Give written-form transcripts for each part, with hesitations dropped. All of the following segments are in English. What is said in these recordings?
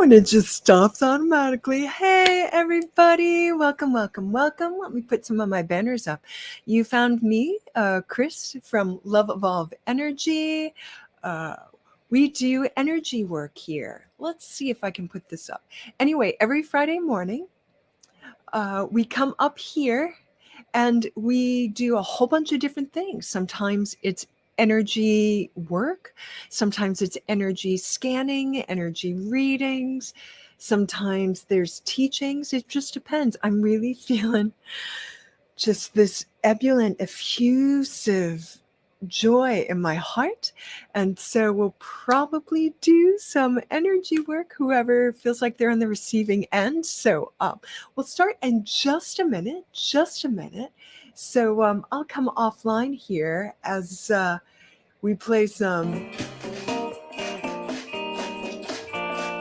and it just stops automatically. Hey, everybody. Welcome, welcome, welcome. Let me put some of my banners up. You found me, Chris from Lovevolvenergy. We do energy work here. Let's see if I can put this up. Anyway, every Friday morning, we come up here and we do a whole bunch of different things. Sometimes it's energy work, sometimes it's energy scanning, energy readings, sometimes there's teachings. It just depends. I'm really feeling just this ebullient, effusive joy in my heart. And so we'll probably do some energy work, whoever feels like they're on the receiving end. So we'll start in just a minute, So I'll come offline here as we play some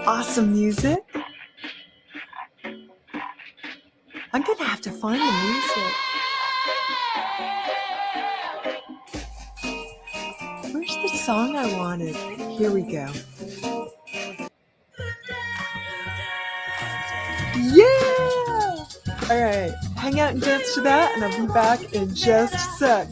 awesome music. I'm going to have to find the music. Where's the song I wanted? Here we go. Yeah! All right, hang out and dance to that, and I'll be back in just a sec.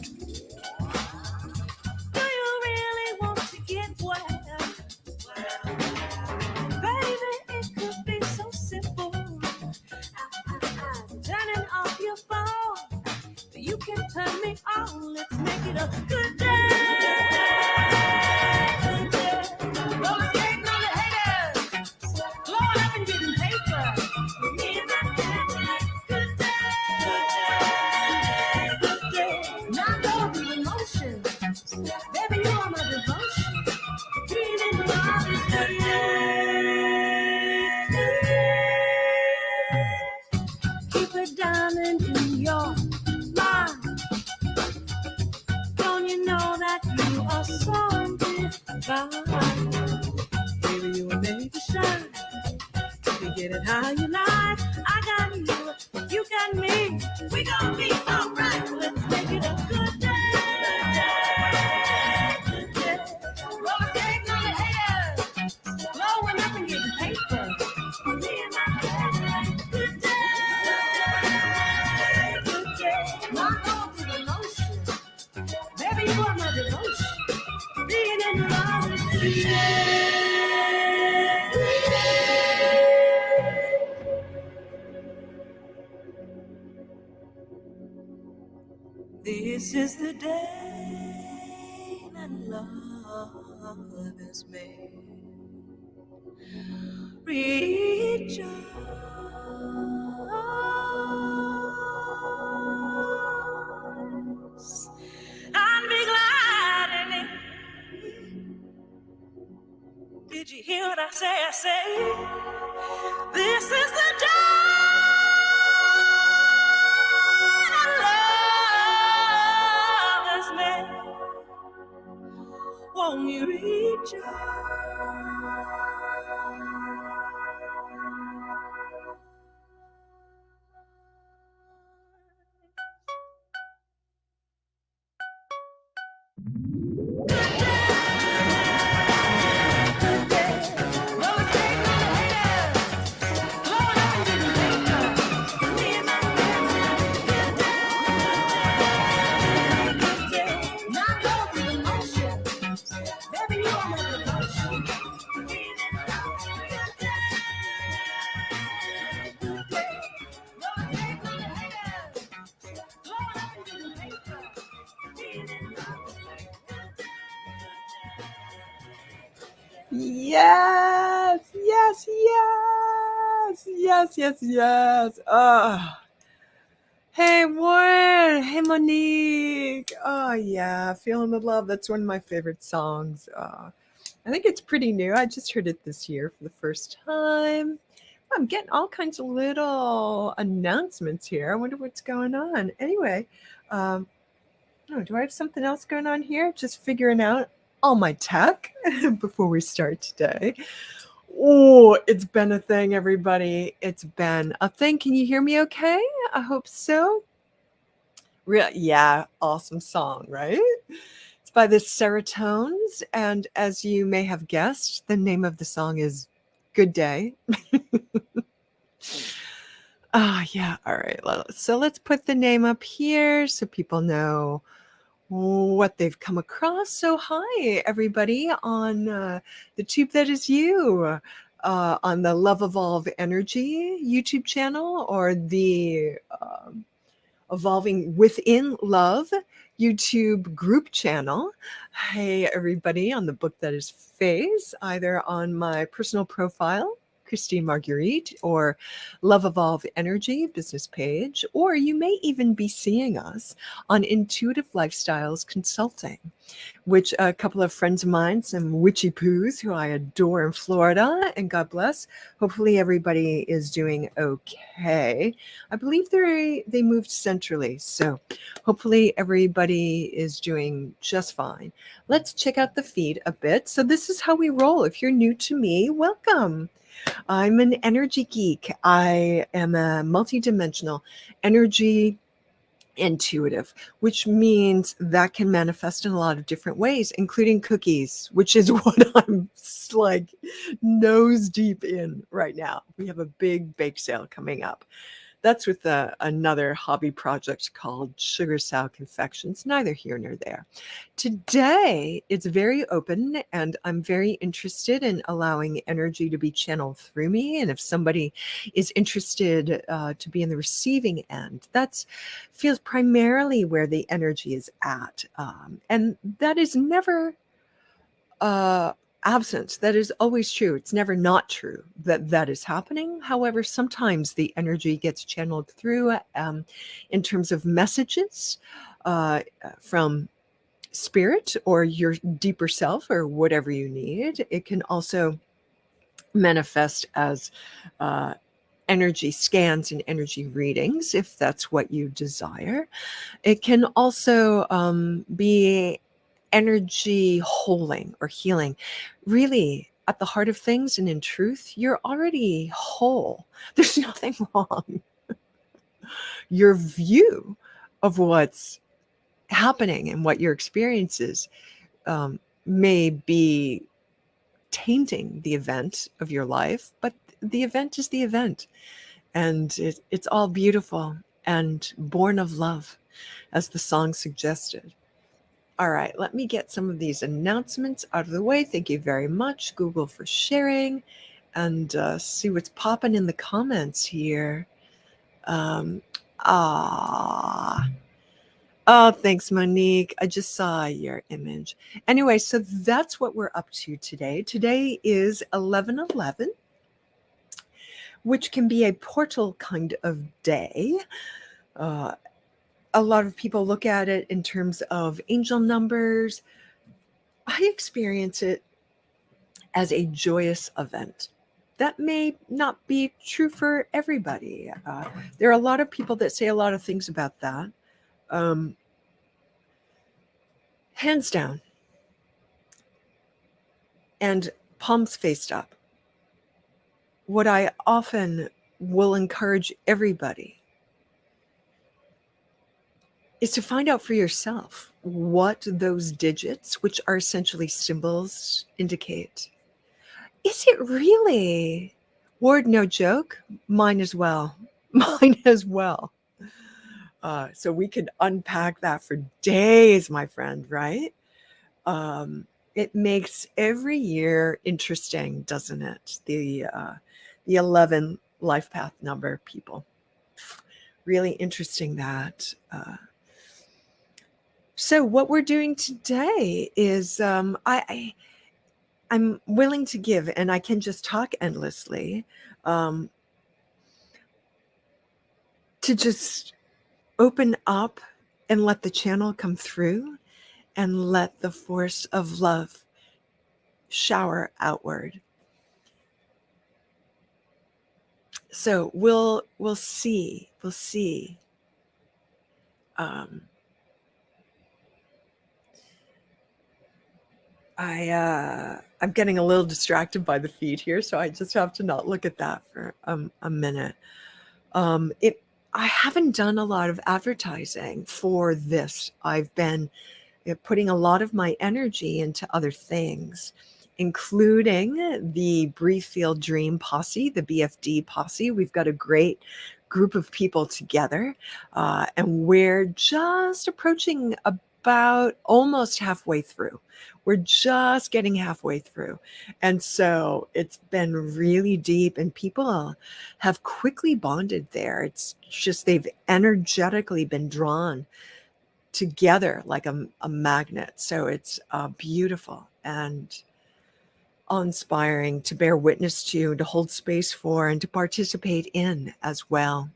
This is the day that love has made. Rejoice and be glad in it. Did you hear what I say? I say, this is the day that love has made. Won't you rejoice? Yes, yes, yes, yes, yes, yes. Hey, Warren. Hey, Monique. Oh, yeah. Feeling the Love. That's one of my favorite songs. I think it's pretty new. I just heard it this year for the first time. I'm getting all kinds of little announcements here. I wonder what's going on. Anyway, oh, do I have something else going on here? Just figuring out all my tech before we start today. Oh, it's been a thing, everybody. It's been a thing. Can you hear me okay? I hope so. Yeah, awesome song, right? It's by the Serotones, and as you may have guessed, the name of the song is good day. Yeah. All right. So let's put the name up here so people know what they've come across. So hi, everybody on the tube that is you, on the Love Evolve Energy YouTube channel, or the Evolving Within Love YouTube group channel. Hey, everybody on the Book That Is Phase, either on my personal profile, Chrystine Marguerite, or Love Evolve Energy business page, or you may even be seeing us on Intuitive Lifestyles Consulting, which a couple of friends of mine, some witchy poos who I adore in Florida, and God bless. Hopefully everybody is doing okay. I believe they moved centrally, so hopefully everybody is doing just fine. Let's check out the feed a bit. So this is how we roll. If you're new to me, welcome. I'm an energy geek. I am a multidimensional energy intuitive, which means that can manifest in a lot of different ways, including cookies, which is what I'm like nose deep in right now. We have a big bake sale coming up. That's with another hobby project called Sugar Sow Confections, neither here nor there. Today, it's very open, and I'm very interested in allowing energy to be channeled through me. And if somebody is interested to be in the receiving end, that feels primarily where the energy is at. And that is never absent. That is always true. It's never not true that that is happening. However, sometimes the energy gets channeled through in terms of messages from spirit or your deeper self or whatever you need. It can also manifest as energy scans and energy readings if that's what you desire. It can also be energy holding or healing. Really, at the heart of things and in truth, you're already whole. There's nothing wrong. Your view of what's happening and what your experiences may be tainting the event of your life, but the event is the event. And it's all beautiful and born of love, as the song suggested. All right, let me get some of these announcements out of the way. Thank you very much, Google, for sharing, and see what's popping in the comments here. Oh, thanks, Monique. I just saw your image. Anyway, so that's what we're up to today. Today is 11/11, which can be a portal kind of day. A lot of people look at it in terms of angel numbers. I experience it as a joyous event. That may not be true for everybody. There are a lot of people that say a lot of things about that. Hands down and palms faced up. What I often will encourage everybody is to find out for yourself what those digits, which are essentially symbols, indicate. Is it really? Ward, no joke. Mine as well. Mine as well. So we could unpack that for days, my friend, right? It makes every year interesting, doesn't it? The 11 life path number, people. Really interesting that. So what we're doing today is I'm willing to give, and I can just talk endlessly, to just open up and let the channel come through and let the force of love shower outward. So we'll see. I'm getting a little distracted by the feed here, so I just have to not look at that for a minute. I haven't done a lot of advertising for this. I've been putting a lot of my energy into other things. including the Brief Field Dream Posse, the BFD Posse. We've got a great group of people together, and we're just approaching about almost halfway through. We're just getting halfway through. And so it's been really deep, and people have quickly bonded there. It's just they've energetically been drawn together like a magnet. So it's beautiful and awe-inspiring to bear witness to hold space for, and to participate in as well.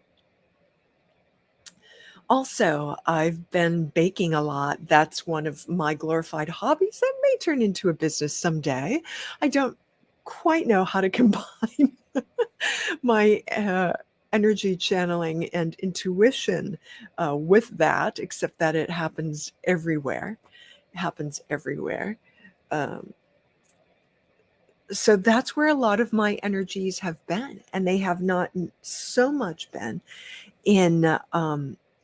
Also, I've been baking a lot. That's one of my glorified hobbies that may turn into a business someday. I don't quite know how to combine my energy channeling and intuition with that, except that it happens everywhere. It happens everywhere. Um, so that's where a lot of my energies have been, and they have not so much been in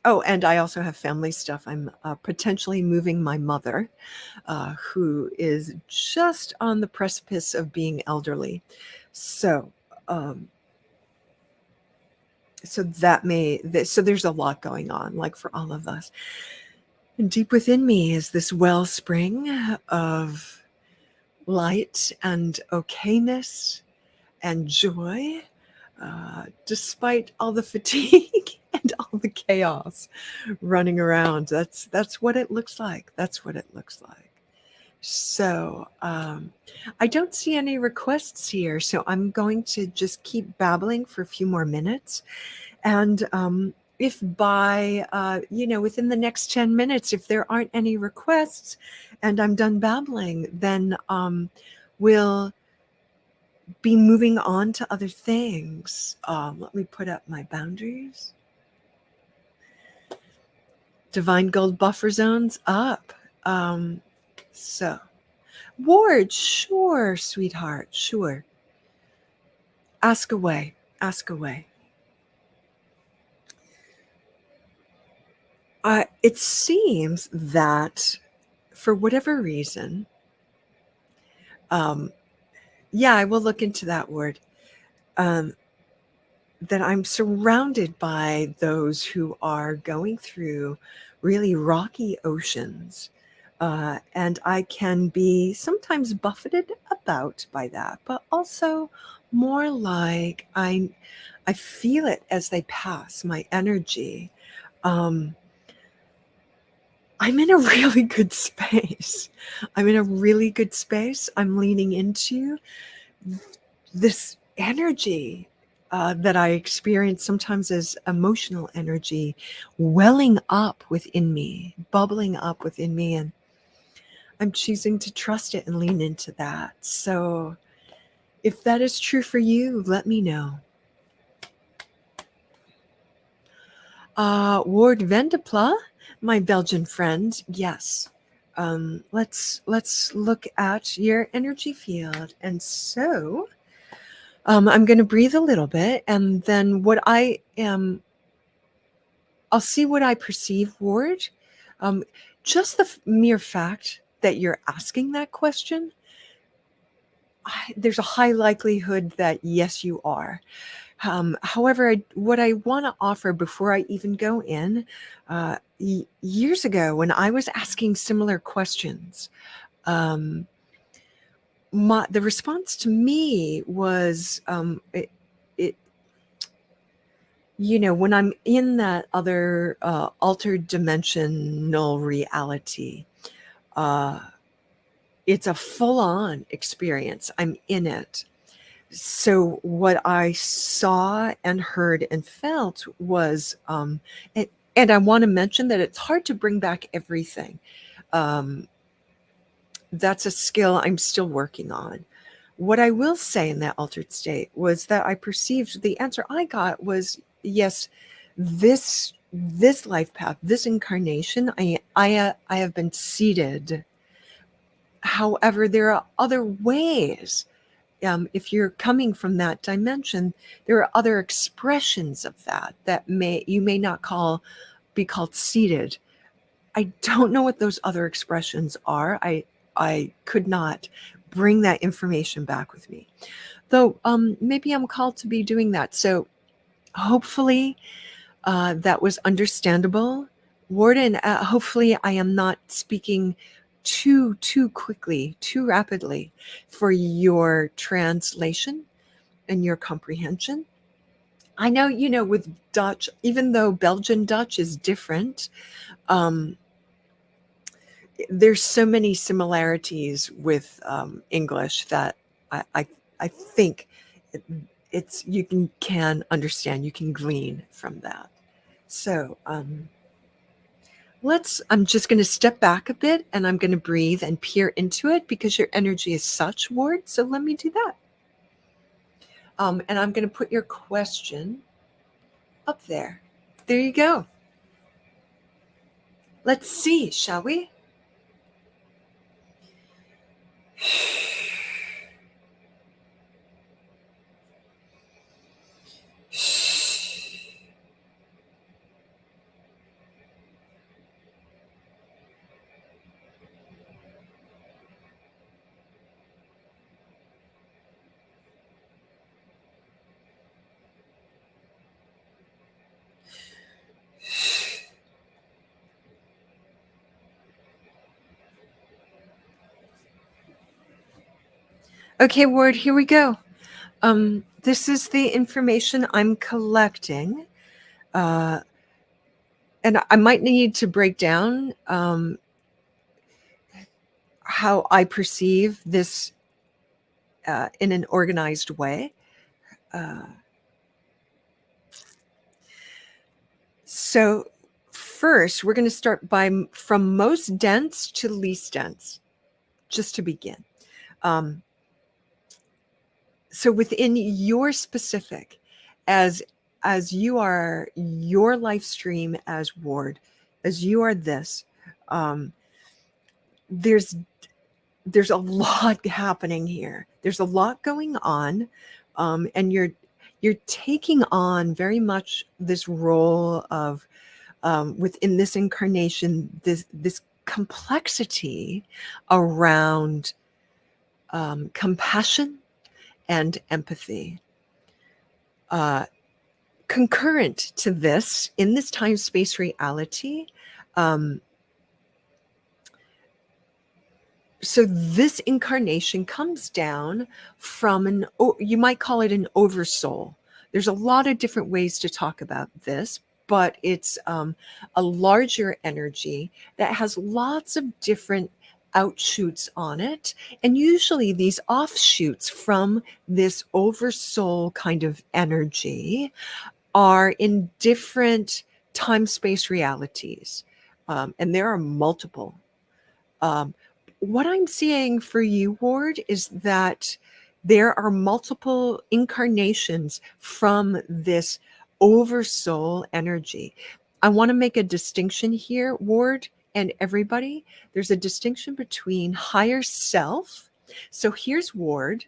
oh, and I also have family stuff. I'm potentially moving my mother, who is just on the precipice of being elderly. So so so there's a lot going on, like for all of us. And deep within me is this wellspring of light and okayness and joy, despite all the fatigue and all the chaos running around. That's what it looks like. That's what it looks like. So I don't see any requests here, so I'm going to just keep babbling for a few more minutes. And if by within the next 10 minutes, if there aren't any requests and I'm done babbling, then we'll be moving on to other things. Let me put up my boundaries. Divine Gold buffer zones up. So, Ward, sure, sweetheart, sure. Ask away, ask away. It seems that for whatever reason, yeah, I will look into that word. That I'm surrounded by those who are going through really rocky oceans. And I can be sometimes buffeted about by that, but also more like I feel it as they pass, my energy. I'm in a really good space. I'm in a really good space. I'm leaning into this energy that I experience sometimes as emotional energy welling up within me, bubbling up within me. And I'm choosing to trust it and lean into that. So if that is true for you, let me know. Ward Vendepla, my Belgian friend, yes. Let's look at your energy field. And so I'm going to breathe a little bit, and then I'll see what I perceive, Ward. Just the mere fact that you're asking that question, there's a high likelihood that yes, you are. However, what I want to offer before I even go in, years ago when I was asking similar questions, the response to me was when I'm in that other altered dimensional reality, it's a full-on experience. I'm in it. So what I saw and heard and felt was, and I want to mention that it's hard to bring back everything. That's a skill I'm still working on. What I will say in that altered state was that I perceived the answer I got was, yes, this life path, this incarnation, I have been seated. However, there are other ways. If you're coming from that dimension, there are other expressions of that you may not be called seated. I don't know what those other expressions are. I could not bring that information back with me. Though maybe I'm called to be doing that. So hopefully that was understandable, Warden. Hopefully I am not speaking too quickly, too rapidly for your translation and your comprehension. I know, with Dutch, even though Belgian Dutch is different, um, there's so many similarities with English that I think it's you can understand, you can glean from that. So I'm just going to step back a bit and I'm going to breathe and peer into it because your energy is such, Ward. So let me do that. And I'm going to put your question up there. There you go. Let's see, shall we? Okay, Ward, here we go. This is the information I'm collecting. And I might need to break down how I perceive this in an organized way. So first, we're going to start from most dense to least dense, just to begin. So within your specific, as you are your life stream as Ward, as you are this, there's a lot happening here. There's a lot going on, and you're taking on very much this role of within this incarnation, this complexity around compassion and empathy. Concurrent to this, in this time-space reality, so this incarnation comes down from you might call it an oversoul. There's a lot of different ways to talk about this, but it's a larger energy that has lots of different outshoots on it. And usually these offshoots from this oversoul kind of energy are in different time-space realities. And there are multiple. What I'm seeing for you, Ward, is that there are multiple incarnations from this oversoul energy. I want to make a distinction here, Ward, and everybody. There's a distinction between higher self. So here's Ward.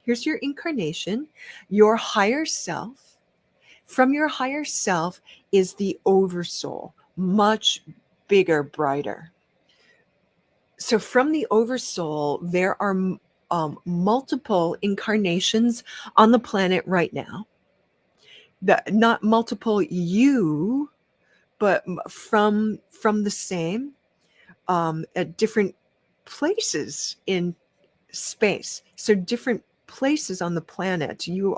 Here's your incarnation, your higher self. From your higher self is the oversoul, much bigger, brighter. So from the oversoul, there are multiple incarnations on the planet right now. Not multiple you, but from the same at different places in space. So different places on the planet. You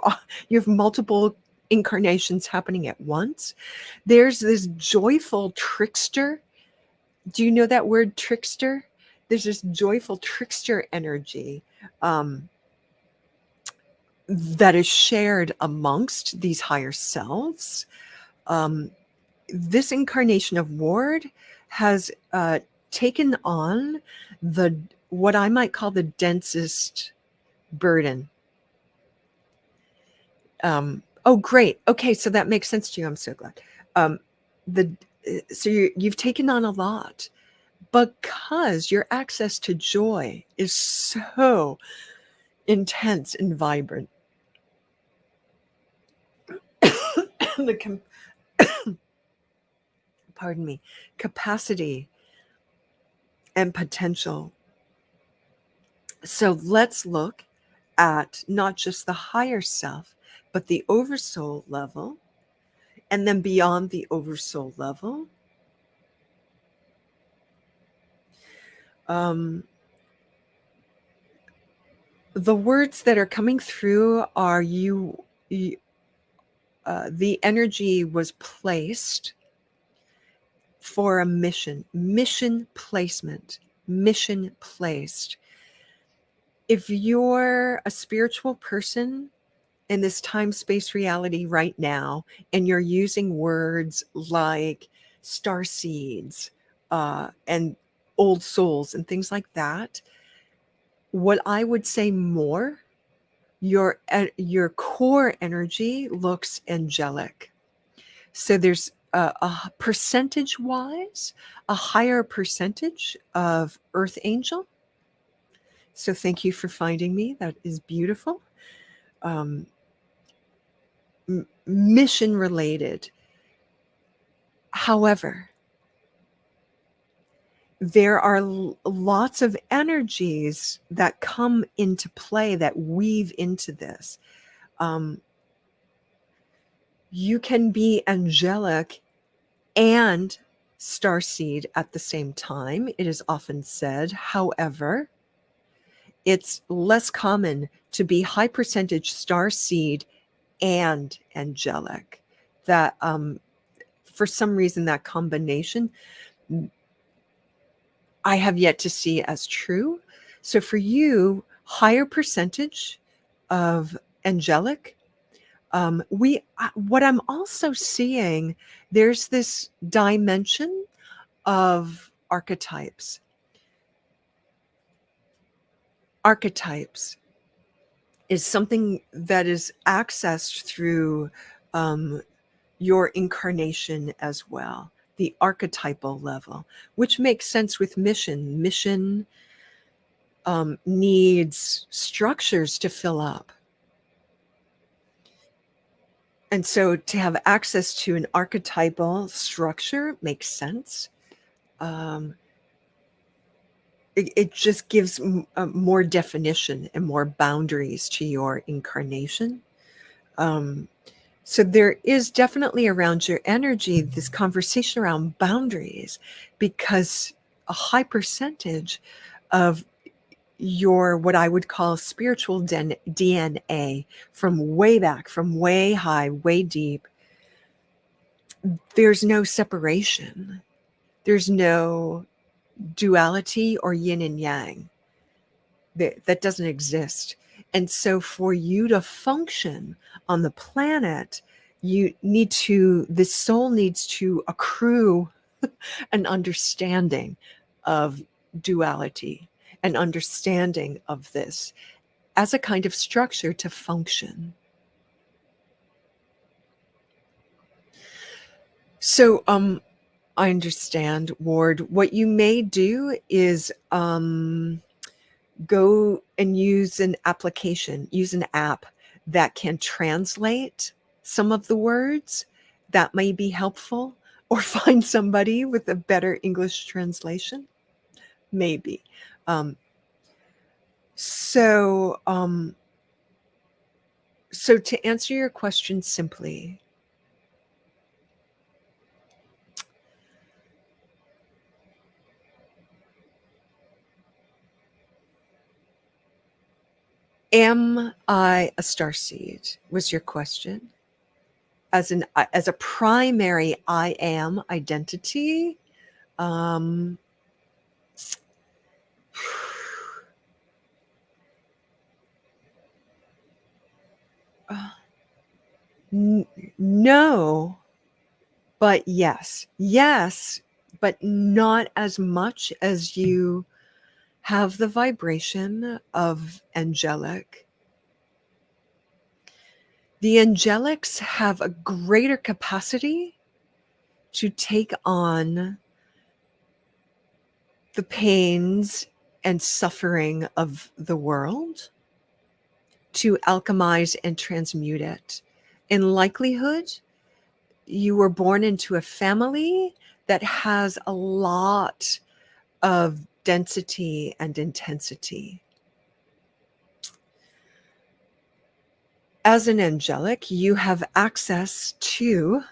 have multiple incarnations happening at once. There's this joyful trickster. Do you know that word, trickster? There's this joyful trickster energy that is shared amongst these higher selves. This incarnation of Ward has taken on what I might call the densest burden. Oh, great. Okay, so that makes sense to you. I'm so glad. So you've taken on a lot, because your access to joy is so intense and vibrant. Pardon me, capacity and potential So let's look at not just the higher self, but the oversoul level, and then beyond the oversoul level. The words that are coming through are the energy was placed for a mission placement, mission placed. If you're a spiritual person in this time space reality right now, and you're using words like star seeds and old souls and things like that, what I would say more, your core energy looks angelic. So there's a percentage wise, a higher percentage of earth angel. So thank you for finding me. That is beautiful. Mission related. However, there are lots of energies that come into play, that weave into this. You can be angelic and starseed at the same time, it is often said. However, it's less common to be high percentage starseed and angelic. That for some reason, that combination I have yet to see as true. So for you, higher percentage of angelic. What I'm also seeing, there's this dimension of archetypes. Archetypes is something that is accessed through your incarnation as well, the archetypal level, which makes sense with mission. Mission needs structures to fill up. And so to have access to an archetypal structure makes sense. It just gives more definition and more boundaries to your incarnation. So there is definitely around your energy this conversation around boundaries, because a high percentage of your, what I would call spiritual DNA, from way back, from way high, way deep, there's no separation. There's no duality or yin and yang. That doesn't exist. And so for you to function on the planet, the soul needs to accrue an understanding of duality, an understanding of this as a kind of structure to function. So I understand, Ward. What you may do is go and use an application, use an app that can translate some of the words. That may be helpful, or find somebody with a better English translation, maybe. So to answer your question simply, am I a starseed? Was your question. As a primary I am identity, no, but yes. Yes, but not as much as you have the vibration of angelic. The angelics have a greater capacity to take on the pains and suffering of the world, to alchemize and transmute it. In likelihood, you were born into a family that has a lot of density and intensity. As an angelic, you have access to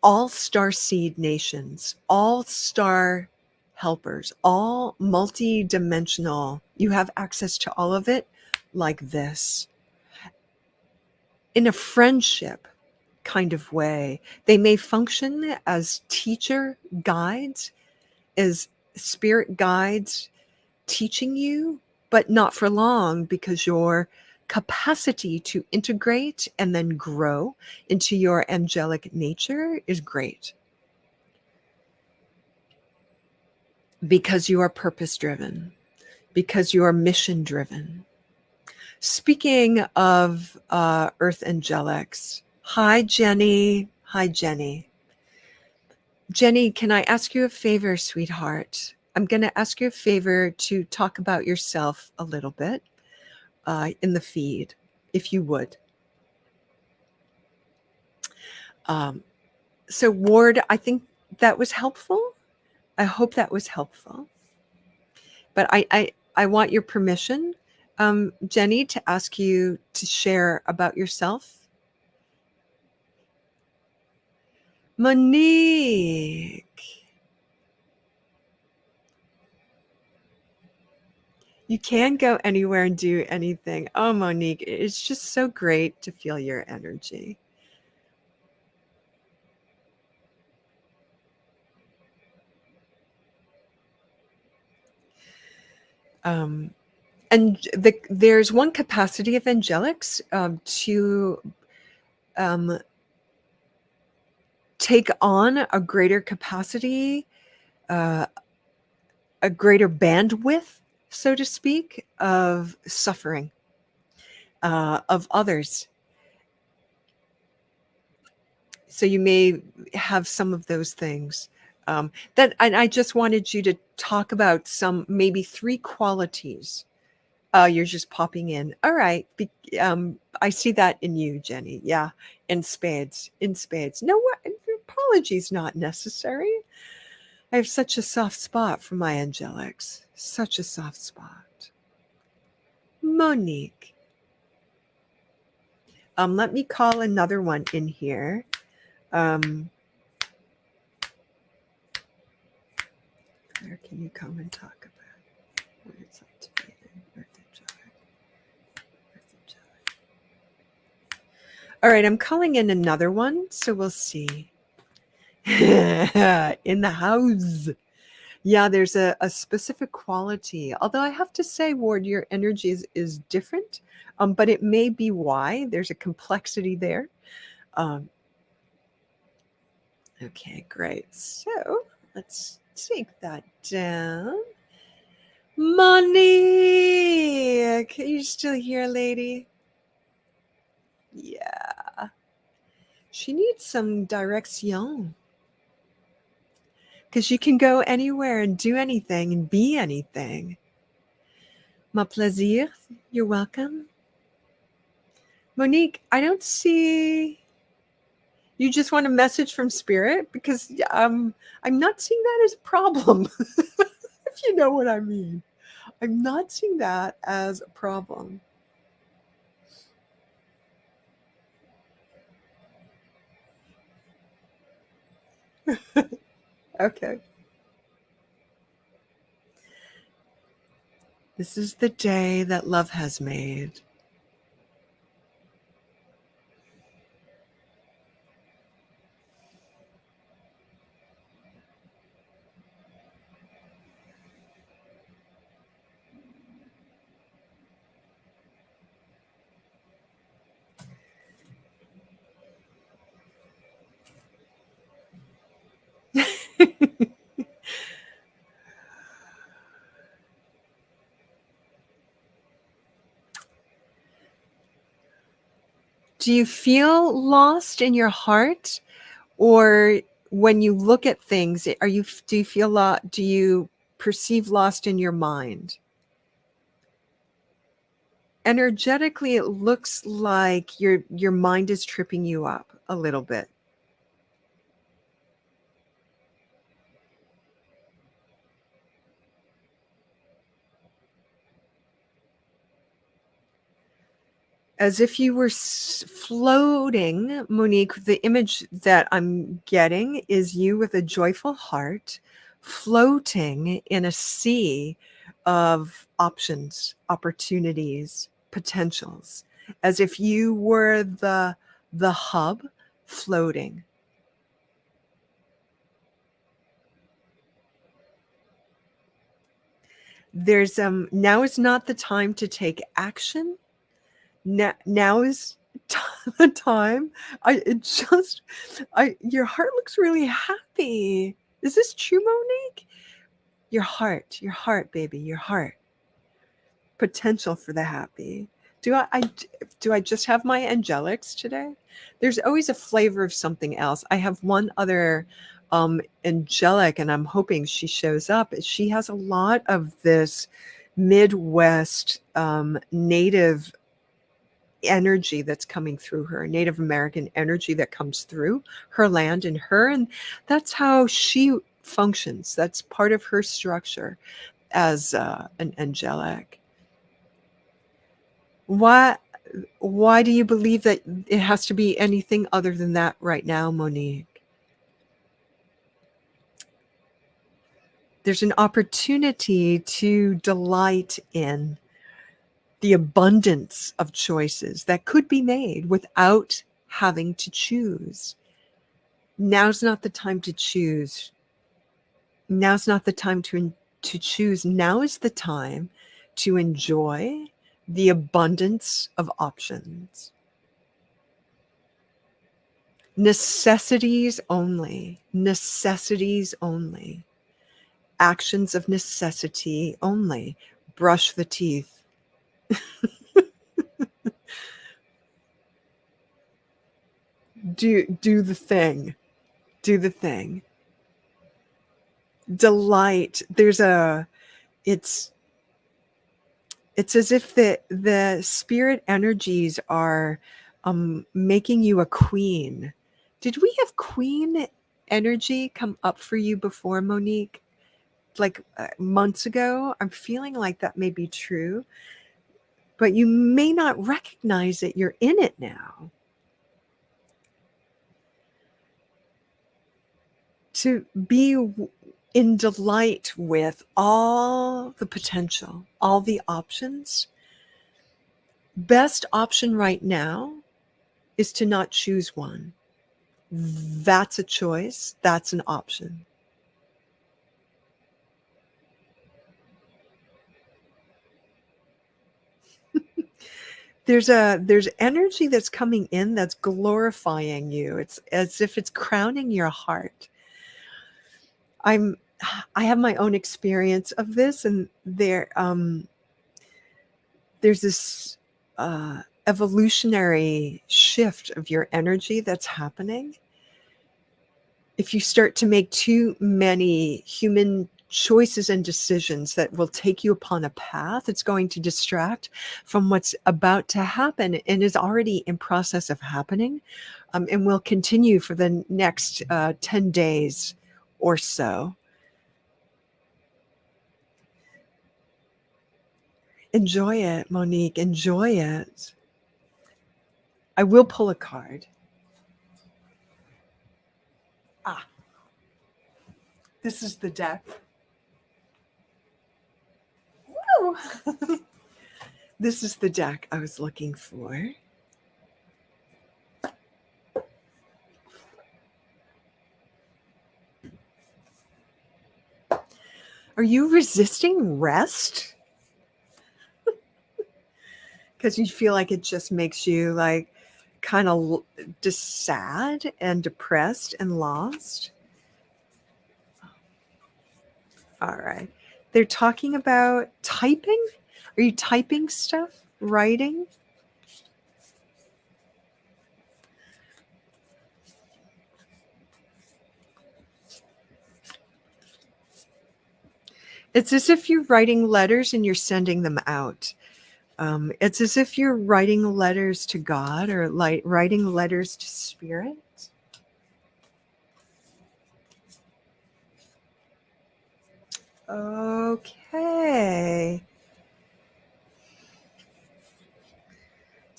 all star seed nations, all star helpers, all multi-dimensional. You have access to all of it like this. In a friendship kind of way. They may function as teacher guides, as spirit guides teaching you, but not for long, because your capacity to integrate and then grow into your angelic nature is great. Because you are purpose driven, because you are mission driven. Speaking of earth angelics, hi Jenny. Hi Jenny. Jenny, can I ask you a favor, sweetheart? I'm going to ask you a favor to talk about yourself a little bit in the feed, if you would. So, Ward, I think that was helpful. I hope that was helpful. But I want your permission, Jenny, to ask you to share about yourself. Monique. You can go anywhere and do anything. Oh, Monique, it's just so great to feel your energy. And there's one capacity of angelics to take on a greater capacity, a greater bandwidth, so to speak, of suffering of others. So you may have some of those things. And I just wanted you to talk about some, maybe 3 qualities. You're just popping in. All right. I see that in you, Jenny. Yeah. In spades. In spades. No, apologies not necessary. I have such a soft spot for my angelics. Such a soft spot. Monique. Let me call another one in here. Where can you come and talk about what it's like to be an earth angelic? All right, I'm calling in another one, so we'll see. In the house. Yeah, there's a specific quality. Although I have to say, Ward, your energy is different, but it may be why. There's a complexity there. Okay, great. So let's take that down. Monique, are you still here, lady? Yeah. She needs some direction. Because you can go anywhere and do anything and be anything. Ma plaisir. You're welcome. Monique, I don't see... You just want a message from spirit? Because I'm not seeing that as a problem, if you know what I mean. I'm not seeing that as a problem. Okay. This is the day that love has made. Do you feel lost in your heart, or when you look at things, do you feel do you perceive lost in your mind? Energetically, it looks like your mind is tripping you up a little bit. as if you were floating, Monique. The image that I'm getting is you with a joyful heart floating in a sea of options, opportunities, potentials, as if you were the hub floating. There's now is not the time to take action. Now is the time. Your heart looks really happy. Is this true, Monique? Your heart, baby, your heart. Potential for the happy. Do I just have my angelics today? There's always a flavor of something else. I have one other angelic, and I'm hoping she shows up. She has a lot of this Midwest native energy that's coming through her, Native American energy that comes through her land and her, and that's how she functions. That's part of her structure as an angelic. Why do you believe that it has to be anything other than that right now, Monique? There's an opportunity to delight in the abundance of choices that could be made without having to choose. Now's not the time to choose. Now's not the time to choose. Now is the time to enjoy the abundance of options. Necessities only. Necessities only. Actions of necessity only. Brush the teeth. Do the thing. Do the thing. Delight. It's as if the spirit energies are making you a queen. Did we have queen energy come up for you before, Monique? Like months ago? I'm feeling like that may be true, but you may not recognize that you're in it now. To be in delight with all the potential, all the options. Best option right now is to not choose one. That's a choice. That's an option. There's energy that's coming in that's glorifying you. It's as if it's crowning your heart. I have my own experience of this, and there's this evolutionary shift of your energy that's happening. If you start to make too many human choices and decisions that will take you upon a path, it's going to distract from what's about to happen and is already in process of happening, and will continue for the next 10 days or so. Enjoy it, Monique. Enjoy it. I will pull a card. Ah, this is the deck. Woo! This is the deck I was looking for. Are you resisting rest? Because you feel like it just makes you like kind of just sad and depressed and lost? All right. They're talking about typing. Are you typing stuff? Writing? It's as if you're writing letters and you're sending them out. It's as if you're writing letters to God or like writing letters to spirit. Okay.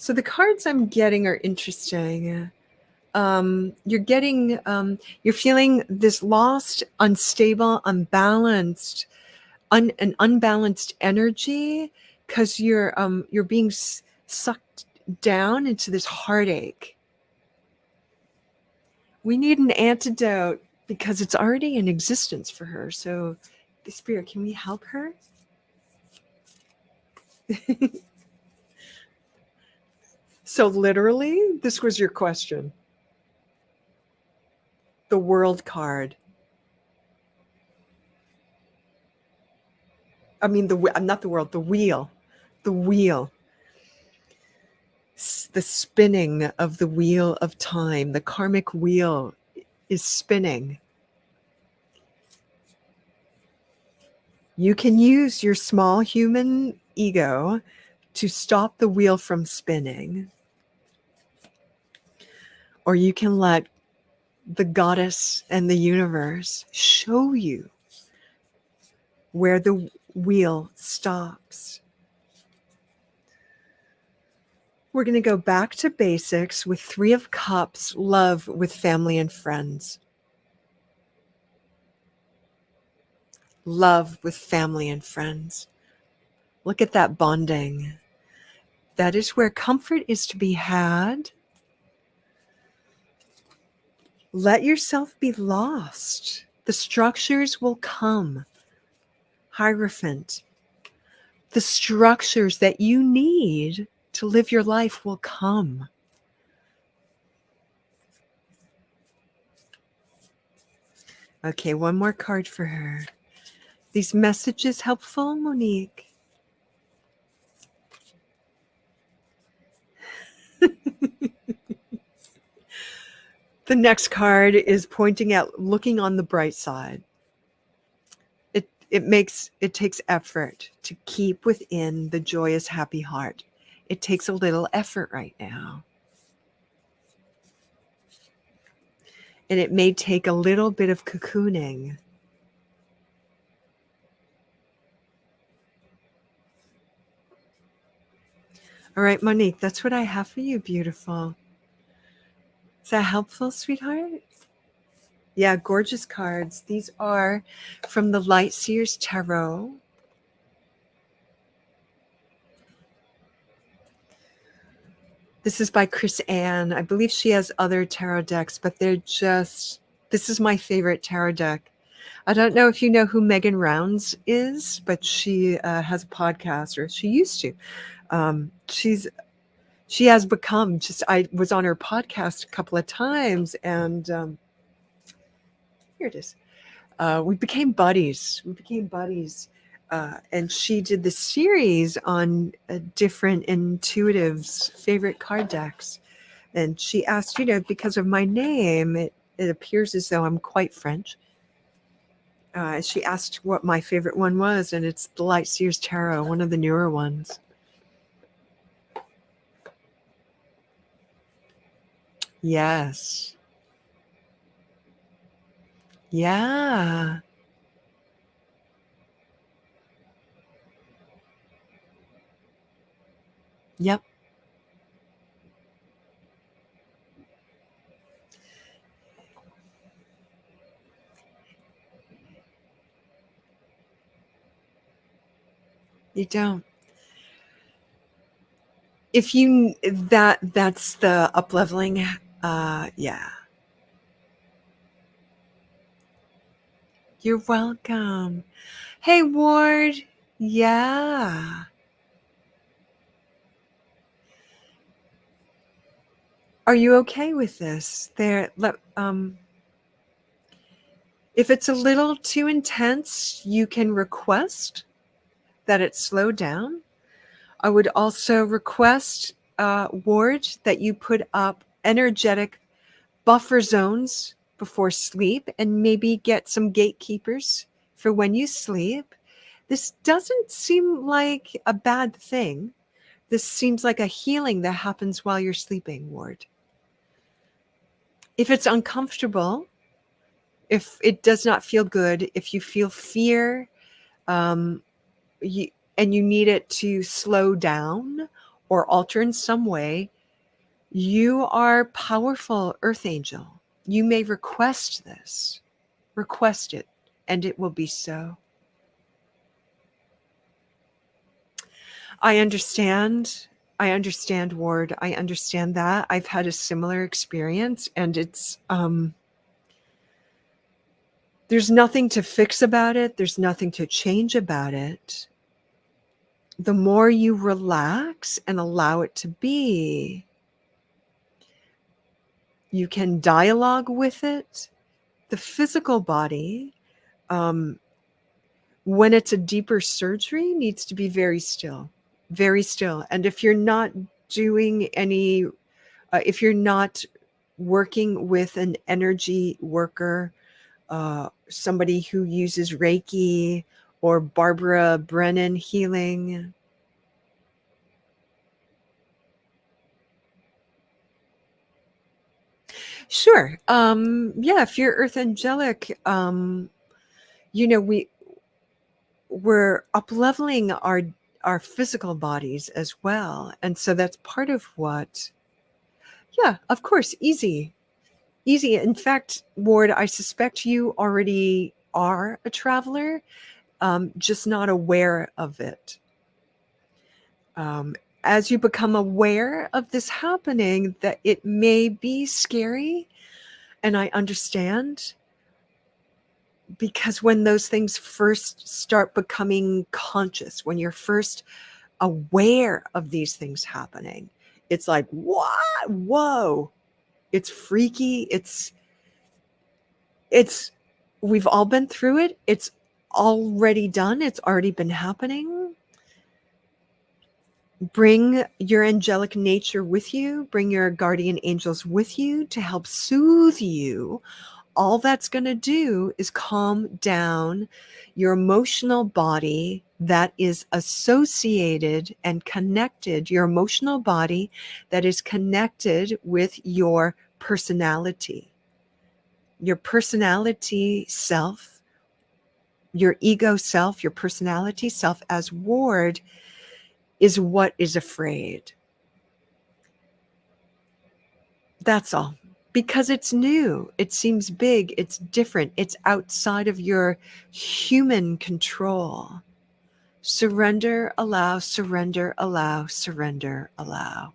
So the cards I'm getting are interesting. You're feeling this lost, unstable, unbalanced, an unbalanced energy because you're being sucked down into this heartache. We need an antidote because it's already in existence for her. So, Spirit, can we help her? So literally, this was your question. The World card. I mean, not the world, the wheel. The wheel. The spinning of the wheel of time. The karmic wheel is spinning. You can use your small human ego to stop the wheel from spinning. Or you can let the goddess and the universe show you where the wheel stops. We're going to go back to basics with 3 of Cups, love with family and friends. Love with family and friends. Look at that bonding. That is where comfort is to be had. Let yourself be lost. The structures will come. Hierophant. The structures that you need to live your life will come. Okay, one more card for her. These messages helpful, Monique? The next card is pointing at looking on the bright side. It takes effort to keep within the joyous, happy heart. It takes a little effort right now. And it may take a little bit of cocooning. All right, Monique, that's what I have for you, beautiful. Is that helpful, sweetheart? Yeah, gorgeous cards. These are from the Light Seers Tarot. This is by Chrystine. I believe she has other tarot decks, but this is my favorite tarot deck. I don't know if you know who Megan Rounds is, but she has a podcast, or she used to. She has become I was on her podcast a couple of times, and here it is. We became buddies. And she did the series on different intuitives' favorite card decks. And she asked, because of my name, it appears as though I'm quite French. She asked what my favorite one was, and it's the Light Seers Tarot, one of the newer ones. Yes. Yeah. Yep. You don't. If you that's the up-leveling. Yeah. You're welcome. Hey, Ward. Yeah. Are you okay with this? If it's a little too intense, you can request that it slow down. I would also request, Ward, that you put up energetic buffer zones before sleep, and maybe get some gatekeepers for when you sleep. This doesn't seem like a bad thing. This seems like a healing that happens while you're sleeping, Ward. If it's uncomfortable, if it does not feel good, if you feel fear, and you need it to slow down or alter in some way, you are powerful, Earth Angel. You may request this. Request it, and it will be so. I understand. I understand, Ward. I understand that. I've had a similar experience, and it's there's nothing to fix about it. There's nothing to change about it. The more you relax and allow it to be, you can dialogue with it. The physical body, when it's a deeper surgery, needs to be very still, very still. And if you're not doing any, if you're not working with an energy worker, somebody who uses Reiki or Barbara Brennan healing, sure. Yeah, if you're Earth Angelic, we're up leveling our physical bodies as well. And so that's part of what, yeah, of course, easy. In fact, Ward, I suspect you already are a traveler, just not aware of it. As you become aware of this happening, that it may be scary, and I understand, because when those things first start becoming conscious, when you're first aware of these things happening, it's like, what? Whoa. It's freaky. It's we've all been through it. It's already done. It's already been happening. Bring your angelic nature with you. Bring your guardian angels with you to help soothe you. All that's going to do is calm down your emotional body that is associated and connected, your emotional body that is connected with your personality self, your ego self, your personality self as Ward is what is afraid. That's all. Because it's new, it seems big, it's different, it's outside of your human control. Surrender, allow, surrender, allow, surrender, allow.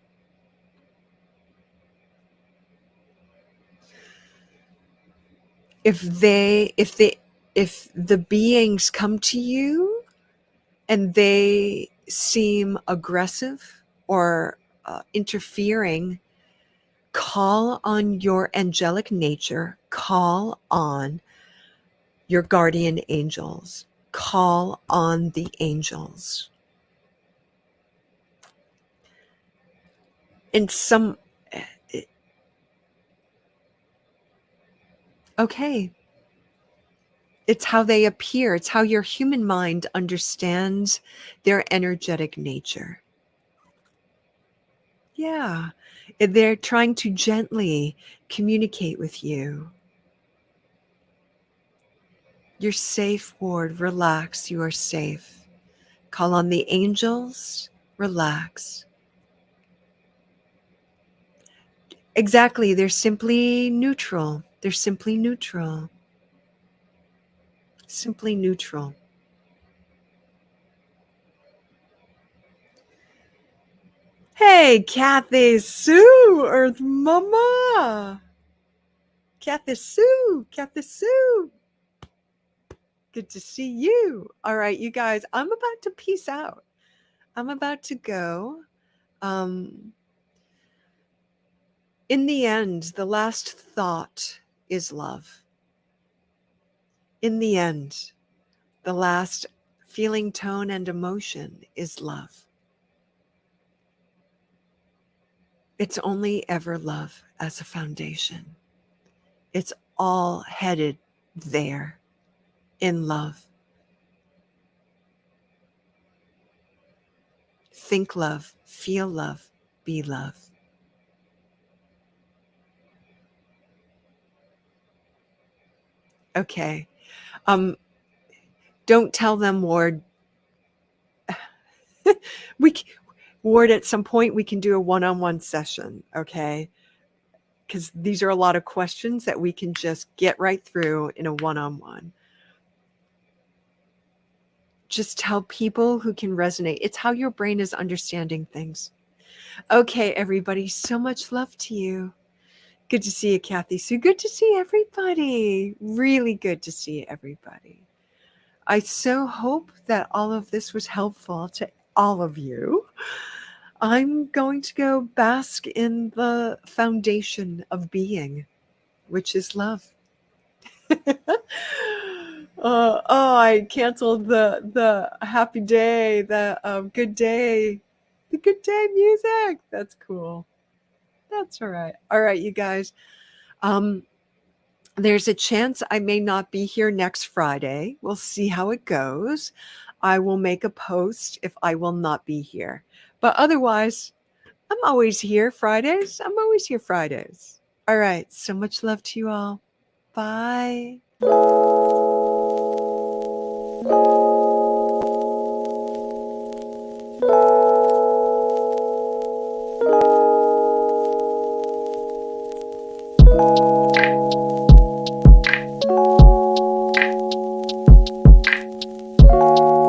If the beings come to you and they seem aggressive or interfering, call on your angelic nature, call on your guardian angels, call on the angels. In some, okay, it's how they appear. It's how your human mind understands their energetic nature. Yeah, they're trying to gently communicate with you. You're safe, Ward. Relax. You are safe. Call on the angels. Relax. Exactly. They're simply neutral. They're simply neutral. Simply neutral. Hey, Kathy Sue, Earth Mama. Kathy Sue. Kathy Sue. Good to see you. All right, you guys, I'm about to peace out. I'm about to go. In the end, the last thought is love. In the end, the last feeling, tone, and emotion is love. It's only ever love as a foundation. It's all headed there in love. Think love, feel love, be love. Okay. Don't tell them, Ward. we Ward, at some point we can do a one-on-one session, okay? Because these are a lot of questions that we can just get right through in a one-on-one. Just tell people who can resonate. It's how your brain is understanding things. Okay, everybody, so much love to you. Good to see you, Kathy Sue. Good to see everybody. Really good to see everybody. I so hope that all of this was helpful to all of you. I'm going to go bask in the foundation of being, which is love. I canceled the happy day, the good day, the good day music. That's cool. That's all right. All right, you guys. There's a chance I may not be here next Friday. We'll see how it goes. I will make a post if I will not be here. But otherwise, I'm always here Fridays. I'm always here Fridays. All right. So much love to you all. Bye.